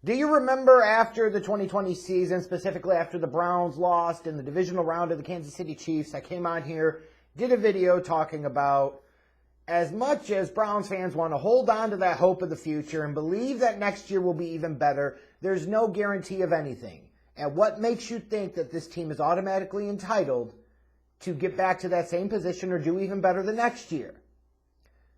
Do you remember after the 2020 season, specifically after the Browns lost in the divisional round of the Kansas City Chiefs, I came on here, did a video talking about as much as Browns fans want to hold on to that hope of the future and believe that next year will be even better, there's no guarantee of anything. And what makes you think that this team is automatically entitled to get back to that same position or do even better the next year?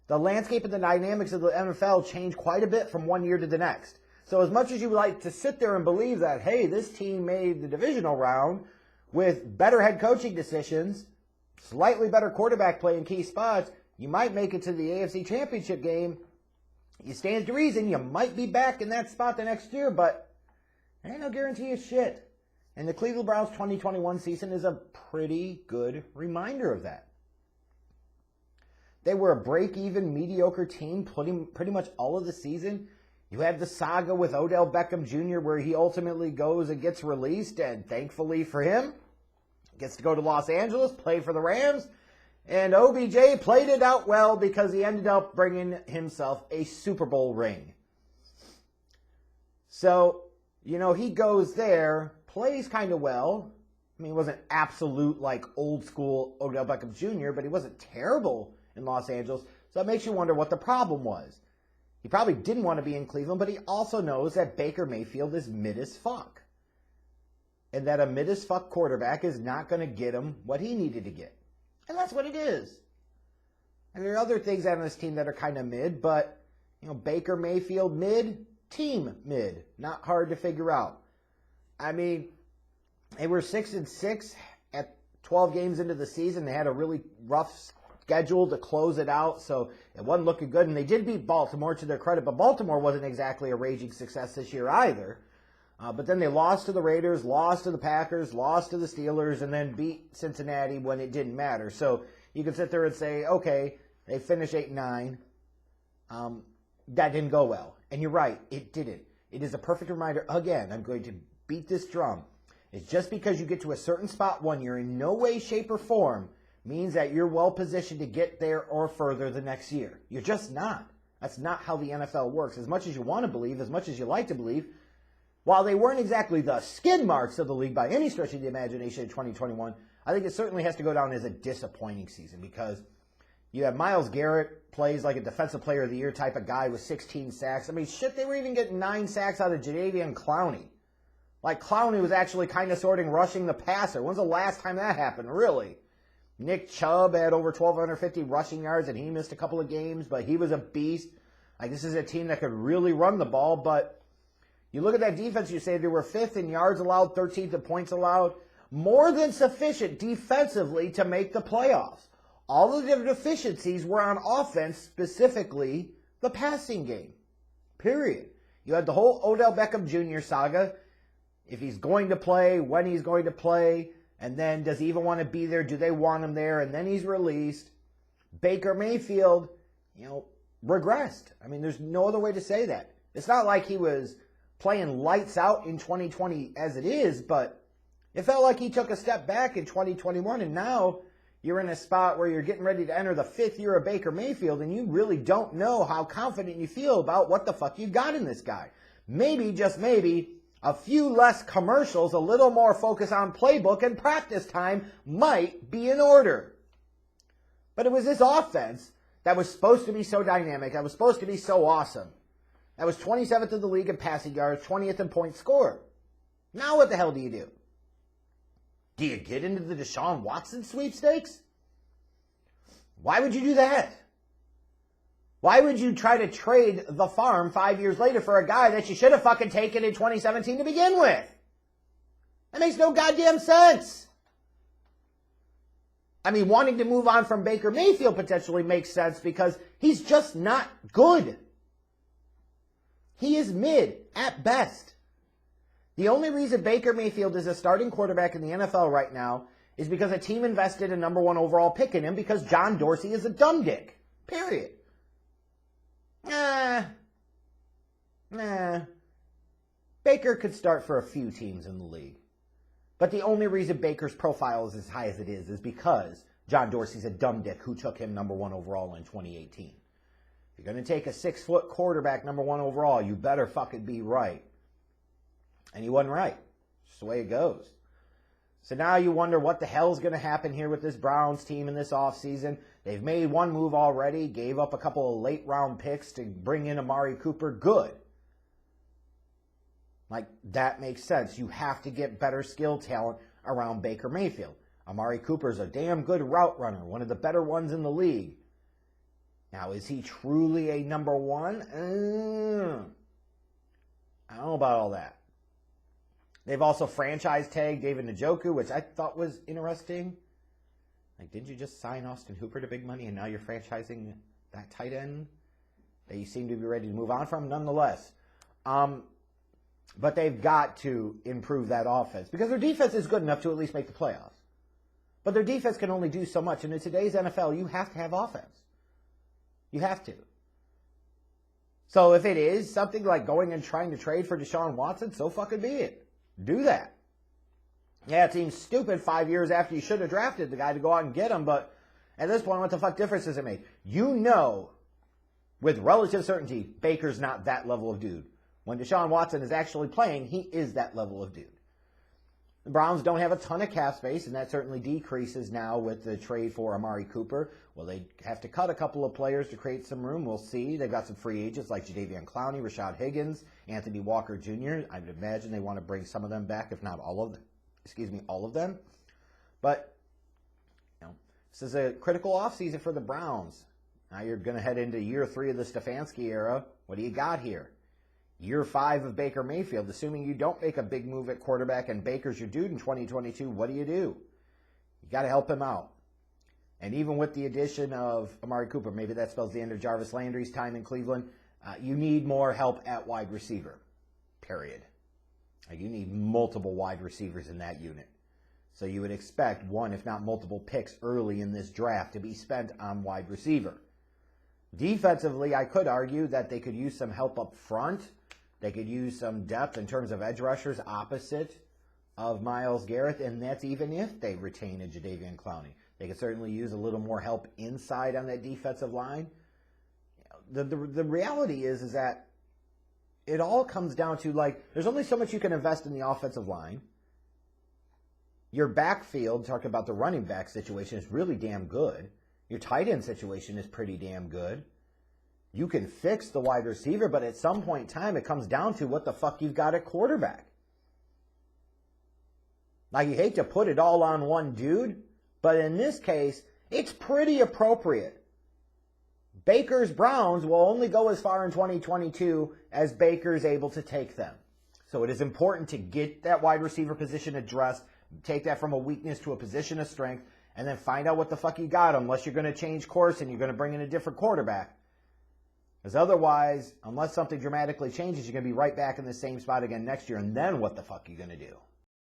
The landscape and the dynamics of the NFL change quite a bit from one year to the next. So as much as you would like to sit there and believe that, hey, this team made the divisional round with better head coaching decisions, slightly better quarterback play in key spots, you might make it to the AFC Championship game. It stands to reason you might be back in that spot the next year, but there ain't no guarantee of shit. And the Cleveland Browns 2021 season is a pretty good reminder of that. They were a break-even, mediocre team pretty much all of the season. You had the saga with Odell Beckham Jr. where he ultimately goes and gets released, and thankfully for him, gets to go to Los Angeles, play for the Rams, and OBJ played it out well because he ended up bringing himself a Super Bowl ring. So, he goes there, plays kind of well. I mean, he wasn't absolute, old school Odell Beckham Jr., but he wasn't terrible in Los Angeles. So that makes you wonder what the problem was. He probably didn't want to be in Cleveland, but he also knows that Baker Mayfield is mid as fuck. And that a mid as fuck quarterback is not going to get him what he needed to get. And that's what it is. And there are other things on this team that are kind of mid, but, Baker Mayfield mid, team mid. Not hard to figure out. I mean, they were 6-6 at 12 games into the season. They had a really rough schedule to close it out, so it wasn't looking good. And they did beat Baltimore, to their credit, but Baltimore wasn't exactly a raging success this year either. But then they lost to the Raiders, lost to the Packers, lost to the Steelers, and then beat Cincinnati when it didn't matter. So you could sit there and say, okay, they finished 8-9. That didn't go well. And you're right, it didn't. It is a perfect reminder, again, I'm going to beat this drum. It's just because you get to a certain spot one year in no way, shape, or form means that you're well positioned to get there or further the next year. You're just not. That's not how the NFL works. As much as you want to believe, as much as you like to believe, while they weren't exactly the skid marks of the league by any stretch of the imagination in 2021, I think it certainly has to go down as a disappointing season because you have Myles Garrett plays like a defensive player of the year type of guy with 16 sacks. I mean, shit, they were even getting 9 sacks out of Jadeveon Clowney. Like Clowney was actually kind of rushing the passer. When's the last time that happened, really? Nick Chubb had over 1,250 rushing yards, and he missed a couple of games, but he was a beast. Like, this is a team that could really run the ball, but you look at that defense, you say they were 5th in yards allowed, 13th in points allowed. More than sufficient defensively to make the playoffs. All of the deficiencies were on offense, specifically the passing game. Period. You had the whole Odell Beckham Jr. saga. If he's going to play, when he's going to play, and then does he even want to be there? Do they want him there? And then he's released. Baker Mayfield, regressed. I mean, there's no other way to say that. It's not like he was playing lights out in 2020 as it is, but it felt like he took a step back in 2021, and now you're in a spot where you're getting ready to enter the 5th year of Baker Mayfield, and you really don't know how confident you feel about what the fuck you got in this guy. Maybe, just maybe, a few less commercials, a little more focus on playbook and practice time might be in order. But it was this offense that was supposed to be so dynamic, that was supposed to be so awesome. That was 27th in the league in passing yards, 20th in points scored. Now what the hell do you do? Do you get into the Deshaun Watson sweepstakes? Why would you do that? Why would you try to trade the farm 5 years later for a guy that you should have fucking taken in 2017 to begin with? That makes no goddamn sense. I mean, wanting to move on from Baker Mayfield potentially makes sense because he's just not good. He is mid at best. The only reason Baker Mayfield is a starting quarterback in the NFL right now is because a team invested a number 1 overall pick in him because John Dorsey is a dumb dick. Period. Baker could start for a few teams in the league. But the only reason Baker's profile is as high as it is because John Dorsey's a dumb dick who took him number 1 overall in 2018. If you're going to take a 6-foot quarterback number 1 overall, you better fucking be right. And he wasn't right. Just the way it goes. So now you wonder what the hell's going to happen here with this Browns team in this offseason. They've made one move already, gave up a couple of late-round picks to bring in Amari Cooper. Good. Like, that makes sense. You have to get better skill talent around Baker Mayfield. Amari Cooper's a damn good route runner, one of the better ones in the league. Now, is he truly a number one? I don't know about all that. They've also franchise tagged David Njoku, which I thought was interesting. Like, didn't you just sign Austin Hooper to big money and now you're franchising that tight end that you seem to be ready to move on from? Nonetheless. But they've got to improve that offense because their defense is good enough to at least make the playoffs. But their defense can only do so much. And in today's NFL, you have to have offense. You have to. So if it is something like going and trying to trade for Deshaun Watson, so fucking be it. Do that. Yeah, it seems stupid 5 years after you should have drafted the guy to go out and get him, but at this point, what the fuck difference does it make? You know with relative certainty Baker's not that level of dude. When Deshaun Watson is actually playing, he is that level of dude. The Browns don't have a ton of cap space, and that certainly decreases now with the trade for Amari Cooper. Well, they have to cut a couple of players to create some room. We'll see. They've got some free agents like Jadeveon Clowney, Rashad Higgins, Anthony Walker Jr. I'd imagine they want to bring some of them back, if not all of them. All of them. But, this is a critical offseason for the Browns. Now you're going to head into year 3 of the Stefanski era. What do you got here? Year 5 of Baker Mayfield. Assuming you don't make a big move at quarterback and Baker's your dude in 2022, what do? You got to help him out. And even with the addition of Amari Cooper, maybe that spells the end of Jarvis Landry's time in Cleveland, you need more help at wide receiver, period. You need multiple wide receivers in that unit. So you would expect one, if not multiple picks early in this draft to be spent on wide receiver. Defensively, I could argue that they could use some help up front. They could use some depth in terms of edge rushers opposite of Myles Garrett, and that's even if they retain a Jadeveon Clowney. They could certainly use a little more help inside on that defensive line. The reality is that it all comes down to, there's only so much you can invest in the offensive line. Your backfield, talking about the running back situation, is really damn good. Your tight end situation is pretty damn good. You can fix the wide receiver, but at some point in time, it comes down to what the fuck you've got at quarterback. You hate to put it all on one dude, but in this case, it's pretty appropriate. Baker's Browns will only go as far in 2022 as Baker's able to take them. So it is important to get that wide receiver position addressed, take that from a weakness to a position of strength, and then find out what the fuck you got, unless you're going to change course and you're going to bring in a different quarterback. Because otherwise, unless something dramatically changes, you're going to be right back in the same spot again next year, and then what the fuck are you going to do?